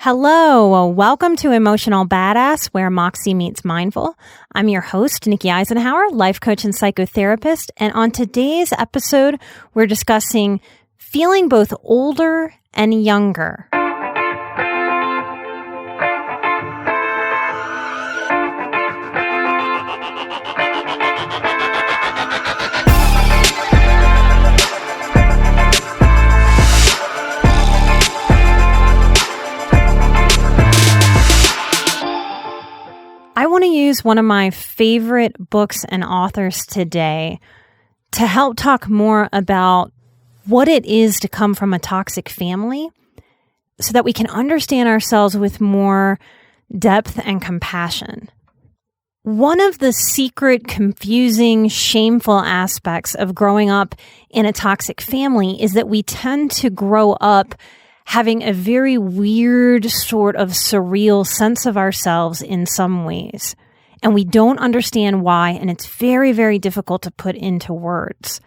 Hello, welcome to Emotional Badass, where Moxie meets Mindful. I'm your host, Nikki Eisenhower, life coach and psychotherapist, and on today's episode, we're discussing feeling both older and younger. I want to use one of my favorite books and authors today to help talk more about what it is to come from a toxic family so that we can understand ourselves with more depth and compassion. One of the secret, confusing, shameful aspects of growing up in a toxic family is that we tend to grow up having a very weird sort of surreal sense of ourselves in some ways. And we don't understand why, and it's very, very difficult to put into words.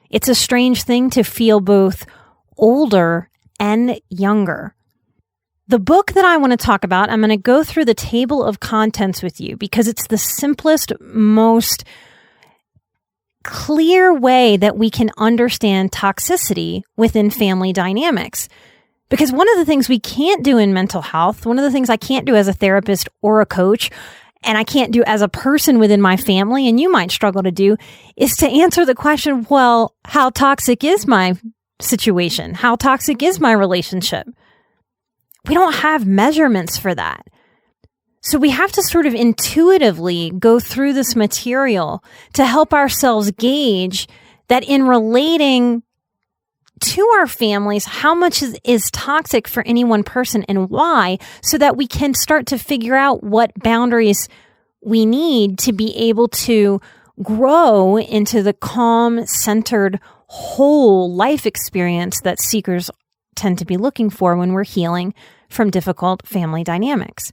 It's a strange thing to feel both older and younger. The book that I want to talk about, I'm going to go through the table of contents with you because it's the simplest, most clear way that we can understand toxicity within family dynamics. Because one of the things we can't do in mental health, one of the things I can't do as a therapist or a coach, and I can't do as a person within my family, and you might struggle to do, is to answer the question, well, how toxic is my situation? How toxic is my relationship? We don't have measurements for that. So we have to sort of intuitively go through this material to help ourselves gauge that in relating to our families, how much is toxic for any one person and why, so that we can start to figure out what boundaries we need to be able to grow into the calm, centered, whole life experience that seekers tend to be looking for when we're healing from difficult family dynamics.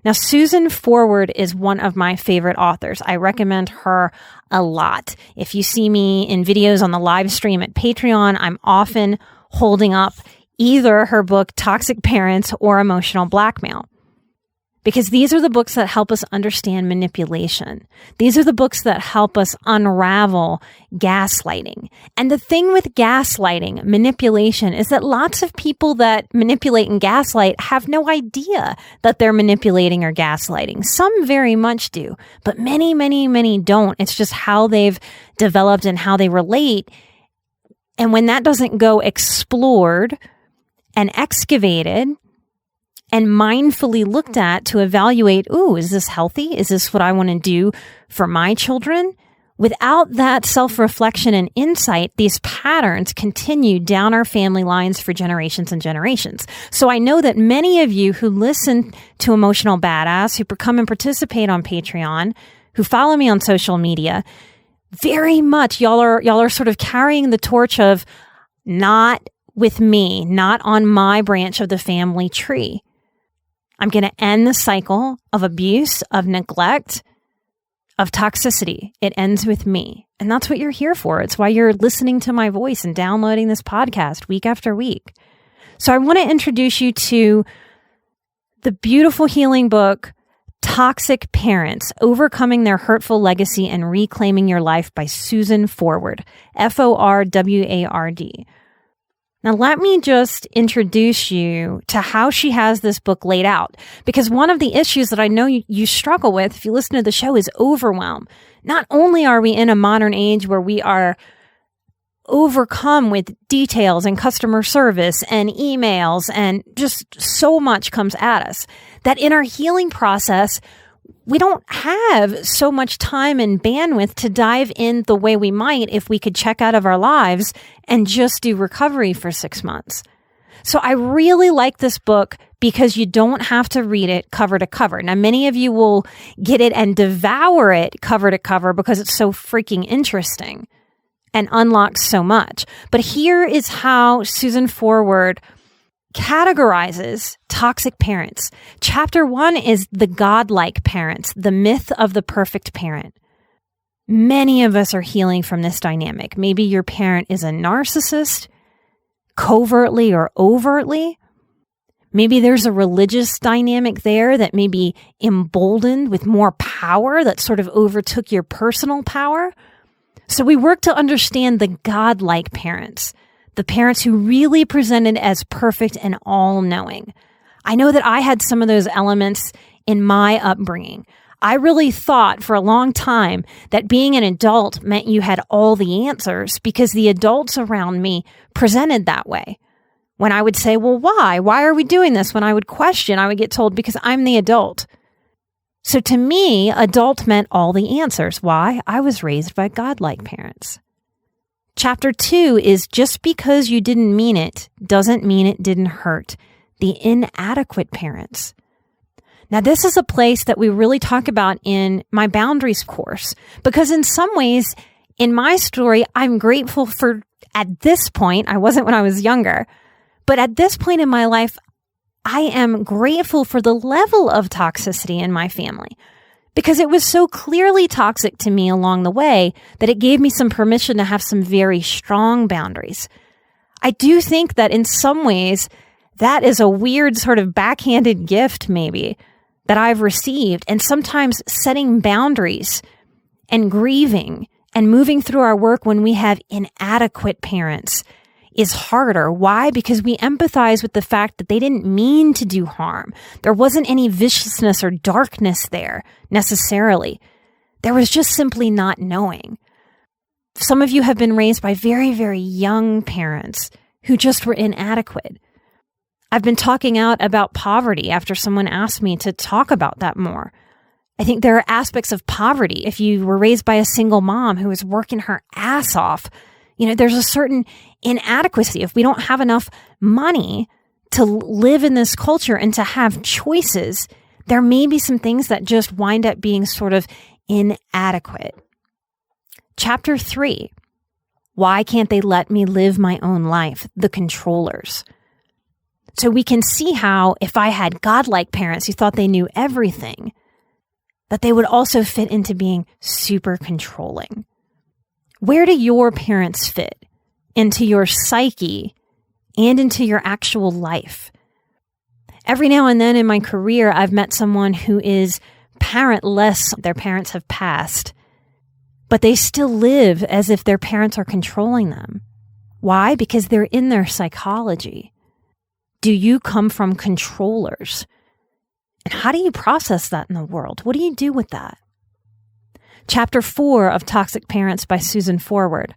Now, Susan Forward is one of my favorite authors. I recommend her a lot. If you see me in videos on the live stream at Patreon, I'm often holding up either her book, Toxic Parents, or Emotional Blackmail. Because these are the books that help us understand manipulation. These are the books that help us unravel gaslighting. And the thing with gaslighting, manipulation, is that lots of people that manipulate and gaslight have no idea that they're manipulating or gaslighting. Some very much do, but many, many, many don't. It's just how they've developed and how they relate. And when that doesn't go explored and excavated and mindfully looked at to evaluate, ooh, is this healthy? Is this what I want to do for my children? Without that self-reflection and insight, these patterns continue down our family lines for generations and generations. So I know that many of you who listen to Emotional Badass, who come and participate on Patreon, who follow me on social media, very much y'all are sort of carrying the torch of not with me, not on my branch of the family tree. I'm going to end the cycle of abuse, of neglect, of toxicity. It ends with me. And that's what you're here for. It's why you're listening to my voice and downloading this podcast week after week. So I want to introduce you to the beautiful healing book, Toxic Parents, Overcoming Their Hurtful Legacy and Reclaiming Your Life by Susan Forward, Forward. Now, let me just introduce you to how she has this book laid out, because one of the issues that I know you struggle with if you listen to the show is overwhelm. Not only are we in a modern age where we are overcome with details and customer service and emails and just so much comes at us, that in our healing process, we don't have so much time and bandwidth to dive in the way we might if we could check out of our lives and just do recovery for 6 months. So I really like this book because you don't have to read it cover to cover. Now, many of you will get it and devour it cover to cover because it's so freaking interesting and unlocks so much. But here is how Susan Forward categorizes toxic parents. Chapter 1 is the godlike parents, the myth of the perfect parent. Many of us are healing from this dynamic. Maybe your parent is a narcissist, covertly or overtly. Maybe there's a religious dynamic there that may be emboldened with more power that sort of overtook your personal power. So we work to understand the godlike parents, the parents who really presented as perfect and all-knowing. I know that I had some of those elements in my upbringing. I really thought for a long time that being an adult meant you had all the answers because the adults around me presented that way. When I would say, well, why? Why are we doing this? When I would question, I would get told, because I'm the adult. So to me, adult meant all the answers. Why? I was raised by godlike parents. Chapter 2 is just because you didn't mean it doesn't mean it didn't hurt. The inadequate parents. Now, this is a place that we really talk about in my boundaries course, because in some ways, in my story, I'm grateful for, at this point, I wasn't when I was younger, but at this point in my life, I am grateful for the level of toxicity in my family because it was so clearly toxic to me along the way that it gave me some permission to have some very strong boundaries. I do think that in some ways, that is a weird sort of backhanded gift maybe that I've received. And sometimes setting boundaries and grieving and moving through our work when we have inadequate parents is harder. Why? Because we empathize with the fact that they didn't mean to do harm. There wasn't any viciousness or darkness there necessarily. There was just simply not knowing. Some of you have been raised by very, very young parents who just were inadequate. I've been talking out about poverty after someone asked me to talk about that more. I think there are aspects of poverty. If you were raised by a single mom who was working her ass off, there's a certain inadequacy. If we don't have enough money to live in this culture and to have choices, there may be some things that just wind up being sort of inadequate. Chapter 3, why can't they let me live my own life? The controllers. So we can see how if I had godlike parents who thought they knew everything, that they would also fit into being super controlling. Where do your parents fit into your psyche and into your actual life? Every now and then in my career, I've met someone who is parentless. Their parents have passed, but they still live as if their parents are controlling them. Why? Because they're in their psychology. Do you come from controllers? And how do you process that in the world? What do you do with that? Chapter 4 of Toxic Parents by Susan Forward.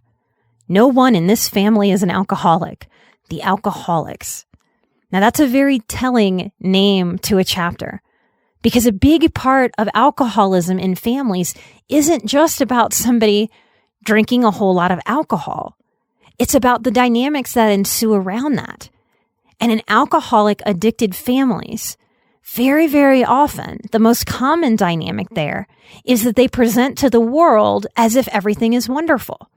No one in this family is an alcoholic. The alcoholics. Now that's a very telling name to a chapter because a big part of alcoholism in families isn't just about somebody drinking a whole lot of alcohol. It's about the dynamics that ensue around that. And in alcoholic addicted families, very, very often, the most common dynamic there is that they present to the world as if everything is wonderful.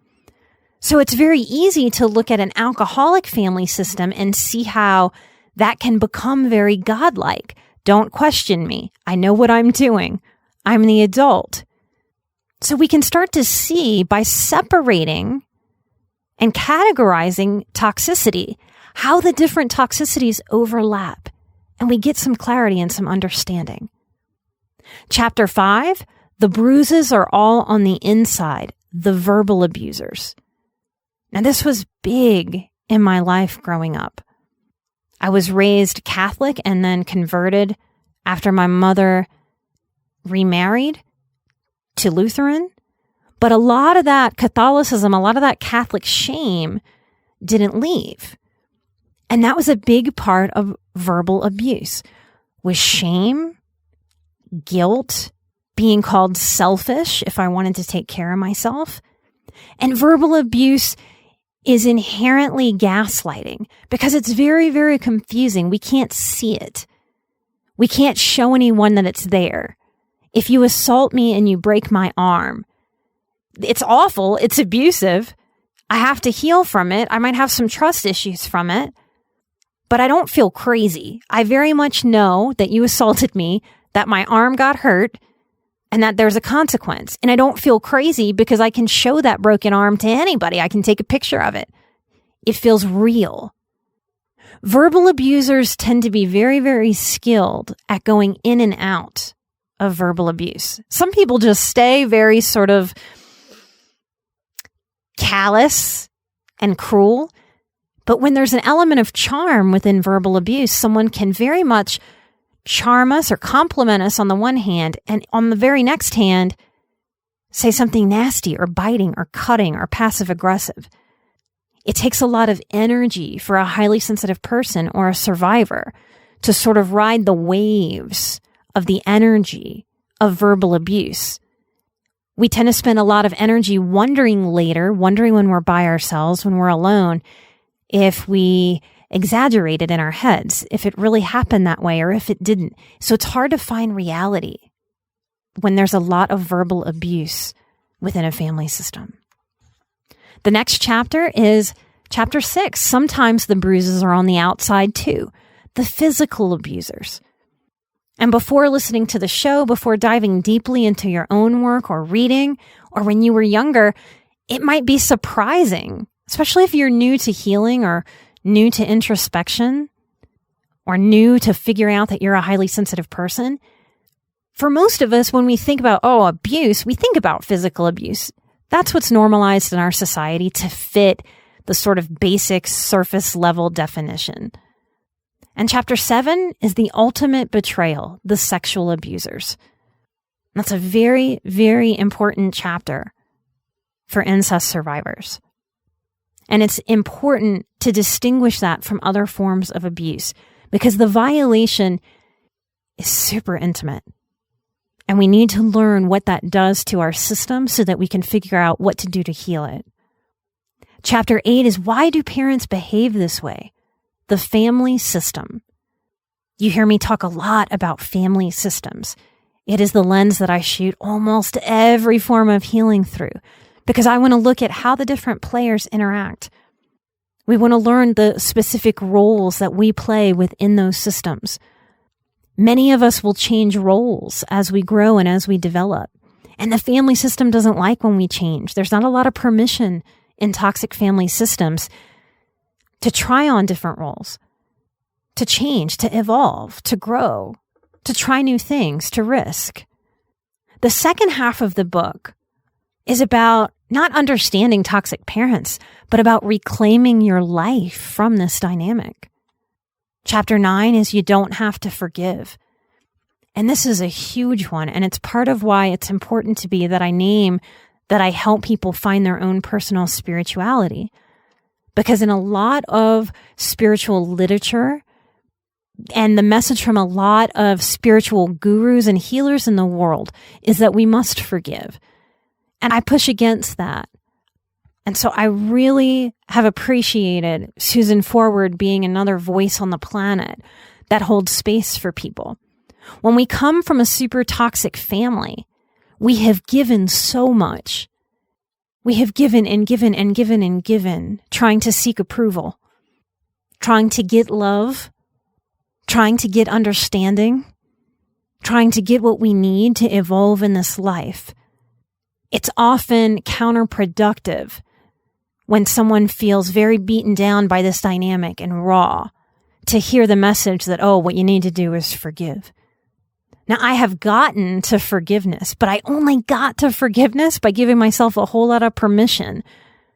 So it's very easy to look at an alcoholic family system and see how that can become very godlike. Don't question me. I know what I'm doing. I'm the adult. So we can start to see by separating and categorizing toxicity, how the different toxicities overlap. And we get some clarity and some understanding. Chapter 5, the bruises are all on the inside, the verbal abusers. Now, this was big in my life growing up. I was raised Catholic and then converted after my mother remarried to Lutheran. But a lot of that Catholicism, a lot of that Catholic shame didn't leave. And that was a big part of verbal abuse, was shame, guilt, being called selfish if I wanted to take care of myself. And verbal abuse is inherently gaslighting because it's very, very confusing. We can't see it. We can't show anyone that it's there. If you assault me and you break my arm, it's awful. It's abusive. I have to heal from it. I might have some trust issues from it. But I don't feel crazy. I very much know that you assaulted me, that my arm got hurt, and that there's a consequence. And I don't feel crazy because I can show that broken arm to anybody. I can take a picture of it. It feels real. Verbal abusers tend to be very, very skilled at going in and out of verbal abuse. Some people just stay very sort of callous and cruel. But when there's an element of charm within verbal abuse, someone can very much charm us or compliment us on the one hand, and on the very next hand, say something nasty or biting or cutting or passive aggressive. It takes a lot of energy for a highly sensitive person or a survivor to sort of ride the waves of the energy of verbal abuse. We tend to spend a lot of energy wondering when we're by ourselves, when we're alone, if we exaggerated in our heads, if it really happened that way or if it didn't. So it's hard to find reality when there's a lot of verbal abuse within a family system. The next chapter is chapter 6. Sometimes the bruises are on the outside too, the physical abusers. And before listening to the show, before diving deeply into your own work or reading, or when you were younger, it might be surprising, especially if you're new to healing or new to introspection or new to figuring out that you're a highly sensitive person. For most of us, when we think about, abuse, we think about physical abuse. That's what's normalized in our society to fit the sort of basic surface level definition. And chapter 7 is the ultimate betrayal, the sexual abusers. That's a very, very important chapter for incest survivors. And it's important to distinguish that from other forms of abuse because the violation is super intimate. And we need to learn what that does to our system so that we can figure out what to do to heal it. Chapter 8 is why do parents behave this way? The family system. You hear me talk a lot about family systems. It is the lens that I shoot almost every form of healing through because I want to look at how the different players interact. We want to learn the specific roles that we play within those systems. Many of us will change roles as we grow and as we develop. And the family system doesn't like when we change. There's not a lot of permission in toxic family systems to try on different roles, to change, to evolve, to grow, to try new things, to risk. The second half of the book is about not understanding toxic parents, but about reclaiming your life from this dynamic. Chapter 9 is you don't have to forgive. And this is a huge one. And it's part of why it's important to be that I help people find their own personal spirituality. Because in a lot of spiritual literature and the message from a lot of spiritual gurus and healers in the world is that we must forgive. And I push against that. And so I really have appreciated Susan Forward being another voice on the planet that holds space for people. When we come from a super toxic family, we have given so much. We have given and given and given and given, trying to seek approval, trying to get love, trying to get understanding, trying to get what we need to evolve in this life. It's often counterproductive when someone feels very beaten down by this dynamic and raw to hear the message that, what you need to do is forgive. Now, I have gotten to forgiveness, but I only got to forgiveness by giving myself a whole lot of permission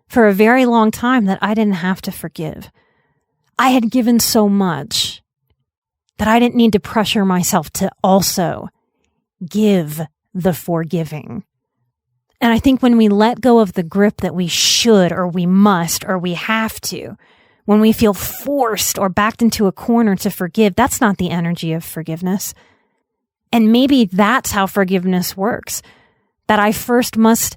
for a very long time that I didn't have to forgive. I had given so much that I didn't need to pressure myself to also give the forgiving. And I think when we let go of the grip that we should or we must or we have to, when we feel forced or backed into a corner to forgive, that's not the energy of forgiveness. And maybe that's how forgiveness works, that I first must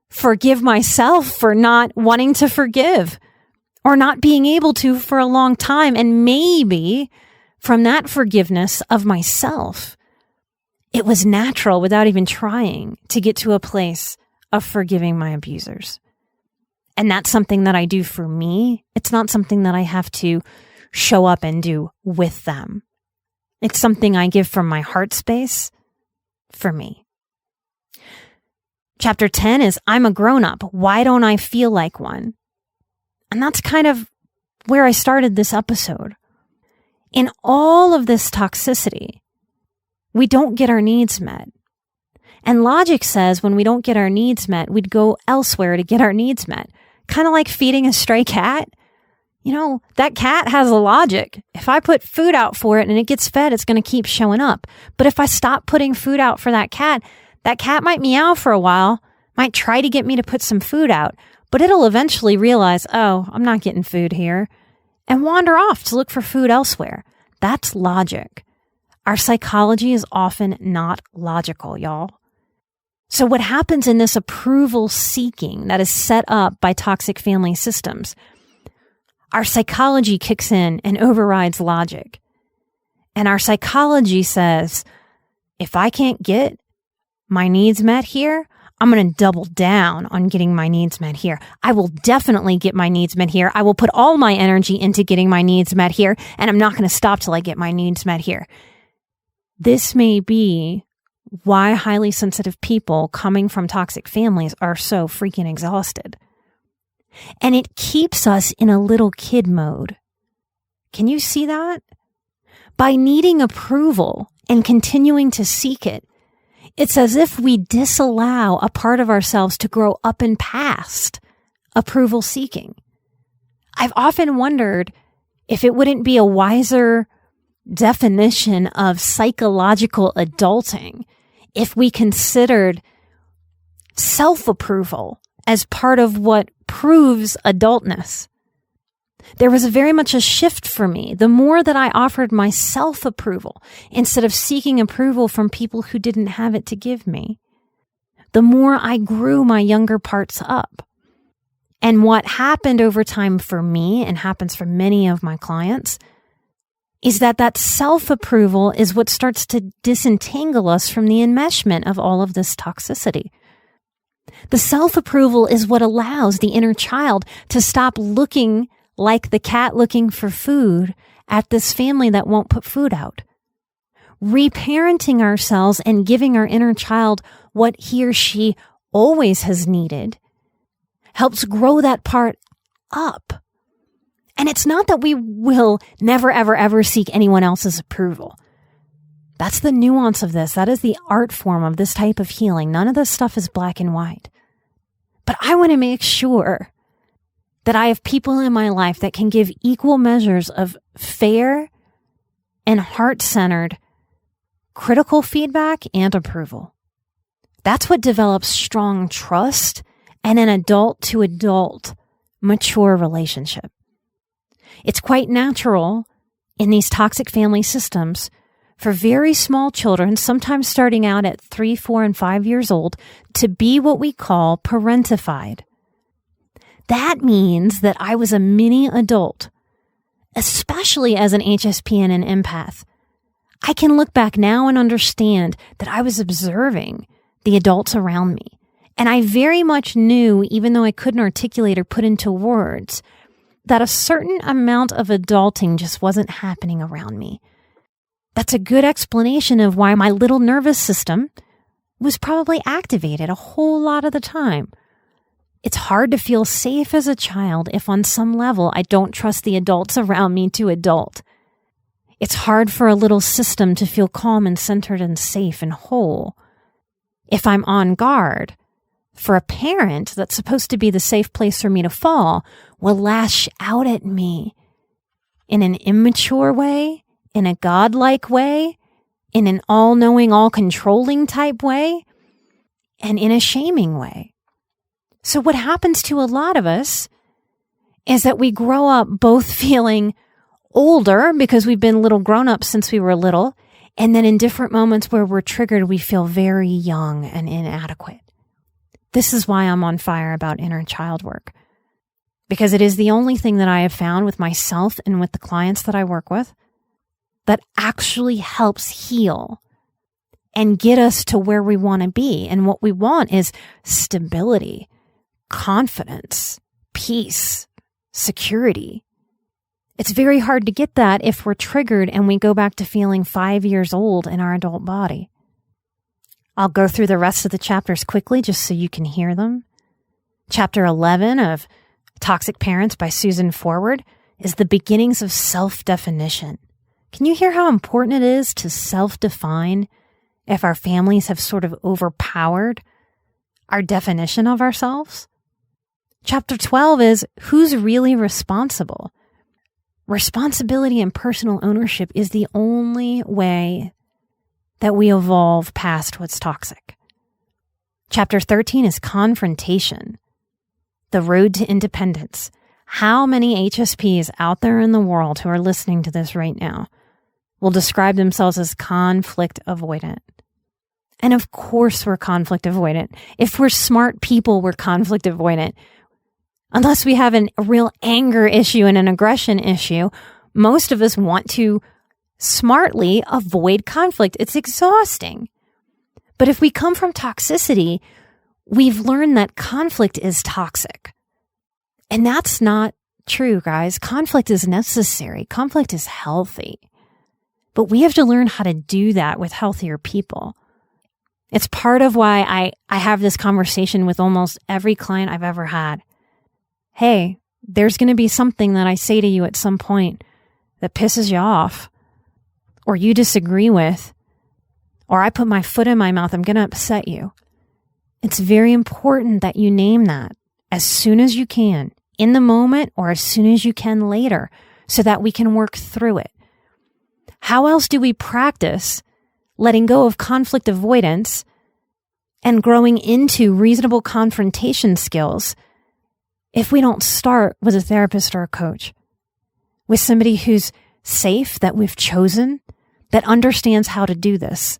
forgive myself for not wanting to forgive or not being able to for a long time. And maybe from that forgiveness of myself, it was natural without even trying to get to a place of forgiving my abusers. And that's something that I do for me. It's not something that I have to show up and do with them. It's something I give from my heart space for me. Chapter 10 is I'm a grown-up. Why don't I feel like one? And that's kind of where I started this episode. In all of this toxicity, we don't get our needs met. And logic says when we don't get our needs met, we'd go elsewhere to get our needs met. Kind of like feeding a stray cat. You know, that cat has a logic. If I put food out for it and it gets fed, it's going to keep showing up. But if I stop putting food out for that cat might meow for a while, might try to get me to put some food out, but it'll eventually realize, oh, I'm not getting food here, and wander off to look for food elsewhere. That's logic. Our psychology is often not logical, y'all. So what happens in this approval seeking that is set up by toxic family systems? Our psychology kicks in and overrides logic. And our psychology says, if I can't get my needs met here, I'm going to double down on getting my needs met here. I will definitely get my needs met here. I will put all my energy into getting my needs met here, and I'm not going to stop till I get my needs met here. This may be why highly sensitive people coming from toxic families are so freaking exhausted. And it keeps us in a little kid mode. Can you see that? By needing approval and continuing to seek it, it's as if we disallow a part of ourselves to grow up and past approval seeking. I've often wondered if it wouldn't be a wiser definition of psychological adulting if we considered self-approval as part of what proves adultness. There was very much a shift for me. The more that I offered my self-approval instead of seeking approval from people who didn't have it to give me, the more I grew my younger parts up. And what happened over time for me, and happens for many of my clients, is that self-approval is what starts to disentangle us from the enmeshment of all of this toxicity. The self-approval is what allows the inner child to stop looking like the cat looking for food at this family that won't put food out. Reparenting ourselves and giving our inner child what he or she always has needed helps grow that part up. And it's not that we will never, ever, ever seek anyone else's approval. That's the nuance of this. That is the art form of this type of healing. None of this stuff is black and white. But I want to make sure that I have people in my life that can give equal measures of fair and heart-centered critical feedback and approval. That's what develops strong trust and an adult-to-adult mature relationship. It's quite natural in these toxic family systems for very small children, sometimes starting out at 3, 4, and 5 years old, to be what we call parentified. That means that I was a mini adult, especially as an HSP and an empath. I can look back now and understand that I was observing the adults around me. And I very much knew, even though I couldn't articulate or put into words, that a certain amount of adulting just wasn't happening around me. That's a good explanation of why my little nervous system was probably activated a whole lot of the time. It's hard to feel safe as a child if on some level I don't trust the adults around me to adult. It's hard for a little system to feel calm and centered and safe and whole if I'm on guard. For a parent that's supposed to be the safe place for me to fall will lash out at me in an immature way, in a godlike way, in an all-knowing, all-controlling type way, and in a shaming way. So what happens to a lot of us is that we grow up both feeling older because we've been little grown-ups since we were little, and then in different moments where we're triggered, we feel very young and inadequate. This is why I'm on fire about inner child work, because it is the only thing that I have found with myself and with the clients that I work with that actually helps heal and get us to where we want to be. And what we want is stability, confidence, peace, security. It's very hard to get that if we're triggered and we go back to feeling 5 years old in our adult body. I'll go through the rest of the chapters quickly just so you can hear them. Chapter 11 of Toxic Parents by Susan Forward is the beginnings of self-definition. Can you hear how important it is to self-define if our families have sort of overpowered our definition of ourselves? Chapter 12 is who's really responsible? Responsibility and personal ownership is the only way that we evolve past what's toxic. Chapter 13 is confrontation, the road to independence. How many HSPs out there in the world who are listening to this right now will describe themselves as conflict avoidant? And of course we're conflict avoidant. If we're smart people, we're conflict avoidant. Unless we have a real anger issue and an aggression issue, most of us want to smartly avoid conflict. It's exhausting. But if we come from toxicity, we've learned that conflict is toxic. And that's not true, guys. Conflict is necessary. Conflict is healthy. But we have to learn how to do that with healthier people. It's part of why I have this conversation with almost every client I've ever had. Hey, there's going to be something that I say to you at some point that pisses you off, or you disagree with, or I put my foot in my mouth, I'm going to upset you. It's very important that you name that as soon as you can, in the moment, or as soon as you can later, so that we can work through it. How else do we practice letting go of conflict avoidance and growing into reasonable confrontation skills if we don't start with a therapist or a coach, with somebody who's safe, that we've chosen, that understands how to do this?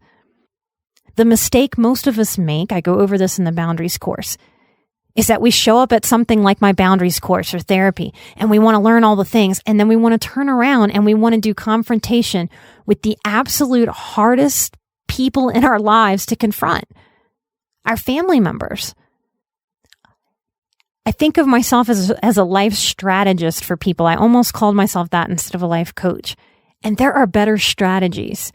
The mistake most of us make, I go over this in the boundaries course, is that we show up at something like my boundaries course or therapy, and we want to learn all the things, and then we want to turn around and we want to do confrontation with the absolute hardest people in our lives to confront, our family members. I think of myself as a life strategist for people. I almost called myself that instead of a life coach. And there are better strategies.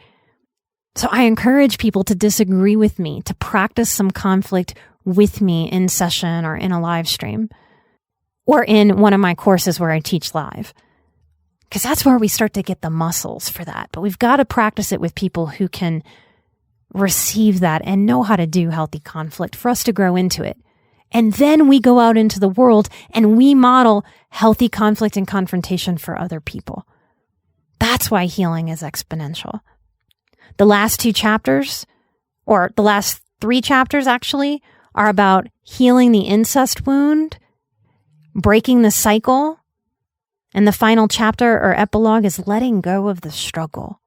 So I encourage people to disagree with me, to practice some conflict with me in session or in a live stream, or in one of my courses where I teach live. Because that's where we start to get the muscles for that. But we've got to practice it with people who can receive that and know how to do healthy conflict for us to grow into it. And then we go out into the world and we model healthy conflict and confrontation for other people. That's why healing is exponential. The last 2 chapters, or the last 3 chapters actually, are about healing the incest wound, breaking the cycle, and the final chapter or epilogue is letting go of the struggle.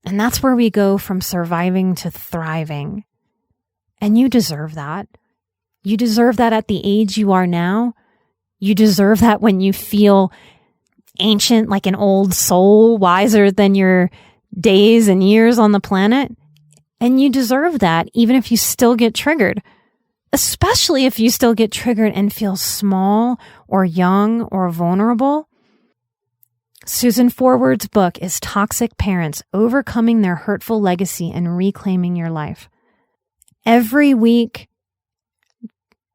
And that's where we go from surviving to thriving. And you deserve that. You deserve that at the age you are now. You deserve that when you feel ancient, like an old soul, wiser than your days and years on the planet. And you deserve that even if you still get triggered, especially if you still get triggered and feel small or young or vulnerable. Susan Forward's book is Toxic Parents: Overcoming Their Hurtful Legacy and Reclaiming Your Life. Every week,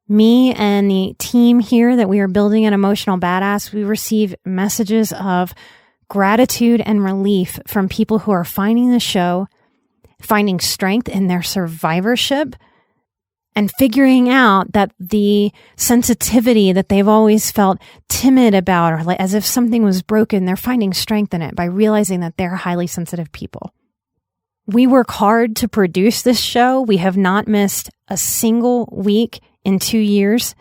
me and the team here that we are building at Emotional Badass, we receive messages of gratitude and relief from people who are finding the show, finding strength in their survivorship, and figuring out that the sensitivity that they've always felt timid about, or like as if something was broken, they're finding strength in it by realizing that they're highly sensitive people. We work hard to produce this show. We have not missed a single week in 2 years,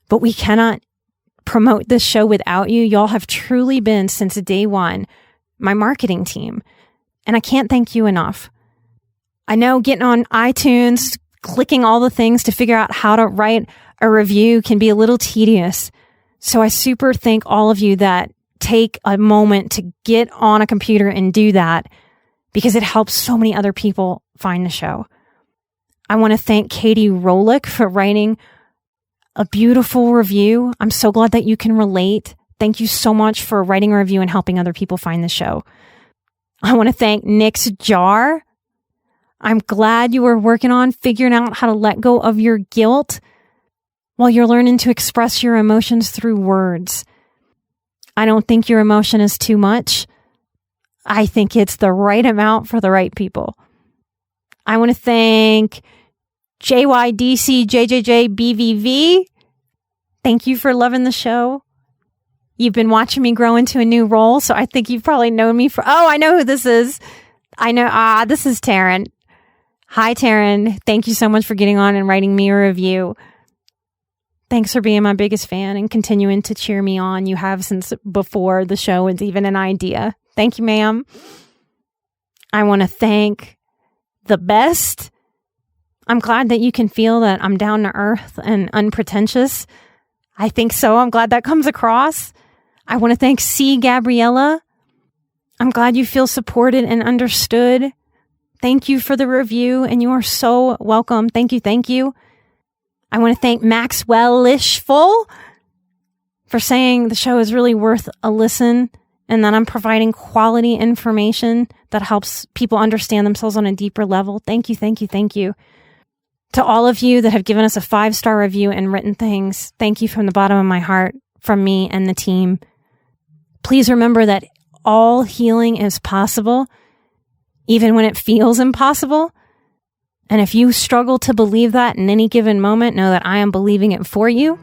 but we cannot promote this show without you. Y'all have truly been, since day one, my marketing team. And I can't thank you enough. I know getting on iTunes, clicking all the things to figure out how to write a review can be a little tedious. So I super thank all of you that take a moment to get on a computer and do that, because it helps so many other people find the show. I want to thank Katie Rolick for writing a beautiful review. I'm so glad that you can relate. Thank you so much for writing a review and helping other people find the show. I want to thank Nick's Jar. I'm glad you were working on figuring out how to let go of your guilt while you're learning to express your emotions through words. I don't think your emotion is too much. I think it's the right amount for the right people. I want to thank JYDCJJJBVV. Thank you for loving the show. You've been watching me grow into a new role, so I think you've probably known me for... Oh, I know who this is. I know. This is Taryn. Hi, Taryn. Thank you so much for getting on and writing me a review. Thanks for being my biggest fan and continuing to cheer me on. You have since before the show was even an idea. Thank you, ma'am. I want to thank the best. I'm glad that you can feel that I'm down to earth and unpretentious. I think so. I'm glad that comes across. I want to thank C. Gabriella. I'm glad you feel supported and understood. Thank you for the review, and you are so welcome. Thank you. Thank you. I want to thank Maxwell-Ishful for saying the show is really worth a listen and that I'm providing quality information that helps people understand themselves on a deeper level. Thank you. Thank you. Thank you. To all of you that have given us a 5-star review and written things, thank you from the bottom of my heart, from me and the team. Please remember that all healing is possible, even when it feels impossible. And if you struggle to believe that in any given moment, know that I am believing it for you.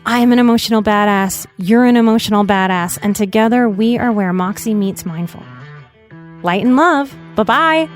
I am an emotional badass. You're an emotional badass. And together we are where Moxie meets mindful. Light and love. Bye-bye.